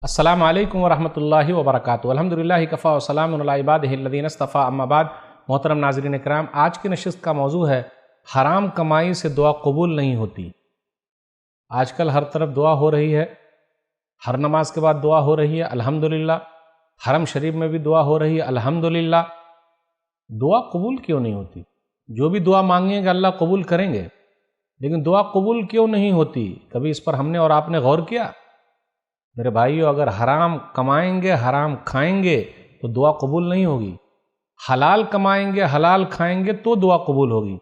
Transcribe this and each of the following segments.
السلام علیکم ورحمۃ اللہ وبرکاتہ۔ الحمدللہ کفا وسلام علی عبادہ الذین اصطفیٰ، اما بعد۔ محترم ناظرین کرام، آج کی نشست کا موضوع ہے حرام کمائی سے دعا قبول نہیں ہوتی۔ آج کل ہر طرف دعا ہو رہی ہے، ہر نماز کے بعد دعا ہو رہی ہے الحمدللہ، حرم شریف میں بھی دعا ہو رہی ہے الحمدللہ۔ دعا قبول کیوں نہیں ہوتی؟ جو بھی دعا مانگیں گے اللہ قبول کریں گے، لیکن دعا قبول کیوں نہیں ہوتی؟ کبھی اس پر ہم نے اور آپ نے غور کیا؟ میرے بھائیو، اگر حرام کمائیں گے، حرام کھائیں گے تو دعا قبول نہیں ہوگی۔ حلال کمائیں گے، حلال کھائیں گے تو دعا قبول ہوگی۔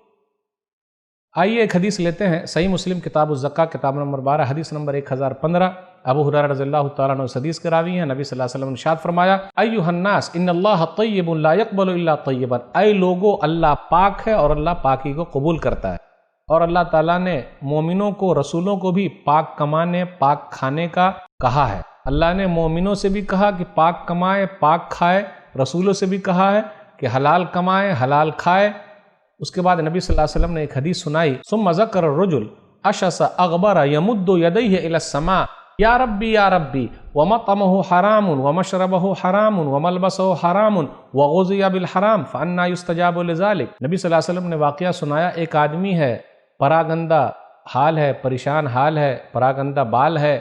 آئیے ایک حدیث لیتے ہیں، صحیح مسلم کتاب الزکاة کتاب نمبر 12 حدیث نمبر 1015۔ ابو ہریرہ رضی اللہ تعالیٰ عنہ اس حدیث کے راوی ہیں۔ نبی صلی اللہ علیہ وسلم نے ارشاد فرمایا، ایھا الناس ان اللہ طیب لا یقبل الا طیبا۔ اے لوگو، اللہ پاک ہے اور اللہ پاکی کو قبول کرتا ہے۔ اور اللہ تعالیٰ نے مومنوں کو، رسولوں کو بھی پاک کمانے، پاک کھانے کا کہا ہے۔ اللہ نے مومنوں سے بھی کہا کہ پاک کمائے، پاک کھائے، رسولوں سے بھی کہا ہے کہ حلال کمائے، حلال کھائے۔ اس کے بعد نبی صلی اللہ علیہ وسلم نے ایک حدیث سنائی، ثم ذکر الرجل اشعث اغبر یمد یدیہ الی السماء یا ربی یا ربی ومطعمہ حرام ومشربہ حرام وملبسہ حرام وغذی بالحرام فانا یستجاب لذلک۔ نبی صلی اللہ علیہ وسلم نے واقعہ سنایا، ایک آدمی ہے، پراگندہ حال ہے، پریشان حال ہے، پراگندہ بال ہے،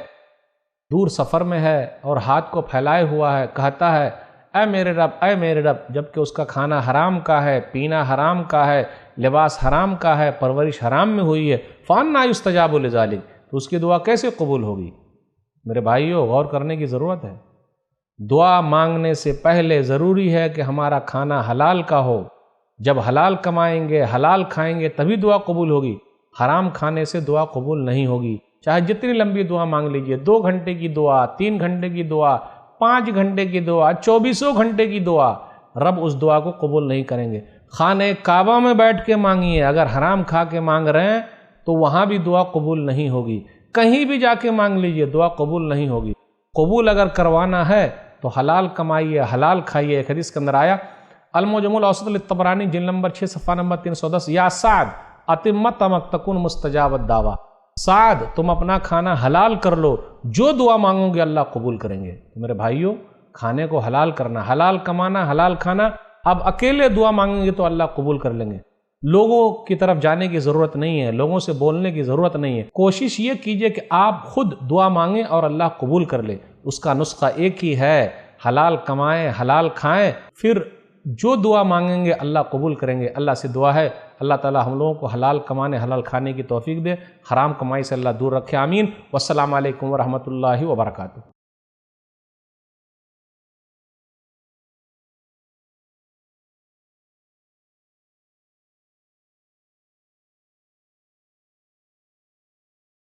دور سفر میں ہے اور ہاتھ کو پھیلائے ہوا ہے، کہتا ہے اے میرے رب، اے میرے رب، جبکہ اس کا کھانا حرام کا ہے، پینا حرام کا ہے، لباس حرام کا ہے، پرورش حرام میں ہوئی ہے، فانا یستجاب لذلک، تو اس کی دعا کیسے قبول ہوگی؟ میرے بھائیوں، غور کرنے کی ضرورت ہے۔ دعا مانگنے سے پہلے ضروری ہے کہ ہمارا کھانا حلال کا ہو۔ جب حلال کمائیں گے، حلال کھائیں گے تبھی دعا قبول ہوگی۔ حرام کھانے سے دعا قبول نہیں ہوگی، چاہے جتنی لمبی دعا مانگ لیجئے، 2 گھنٹے کی دعا، 3 گھنٹے کی دعا، 5 گھنٹے کی دعا، 24 گھنٹے کی دعا، رب اس دعا کو قبول نہیں کریں گے۔ خانہ کعبہ میں بیٹھ کے مانگیے، اگر حرام کھا کے مانگ رہے ہیں تو وہاں بھی دعا قبول نہیں ہوگی۔ کہیں بھی جا کے مانگ لیجئے، دعا قبول نہیں ہوگی۔ قبول اگر کروانا ہے تو حلال کمائیے، حلال کھائیے۔ ایک حدیث کے اندر آیا، المعجم الاوسط للطبرانی جلد نمبر 6 صفحہ نمبر 310، یا سعد اتم طعمک تکن مستجاب الدعویٰ۔ سعد، تم اپنا کھانا حلال کر لو، جو دعا مانگو گے اللہ قبول کریں گے۔ تو میرے بھائیوں، کھانے کو حلال کرنا، حلال کمانا، حلال کھانا۔ اب اکیلے دعا مانگیں گے تو اللہ قبول کر لیں گے۔ لوگوں کی طرف جانے کی ضرورت نہیں ہے، لوگوں سے بولنے کی ضرورت نہیں ہے۔ کوشش یہ کیجئے کہ آپ خود دعا مانگیں اور اللہ قبول کر لے۔ اس کا نسخہ ایک ہی ہے، حلال کمائیں، حلال کھائیں، پھر جو دعا مانگیں گے اللہ قبول کریں گے۔ اللہ سے دعا ہے اللہ تعالی ہم لوگوں کو حلال کمانے، حلال کھانے کی توفیق دے، حرام کمائی سے اللہ دور رکھے، آمین۔ والسلام علیکم ورحمۃ اللہ وبرکاتہ۔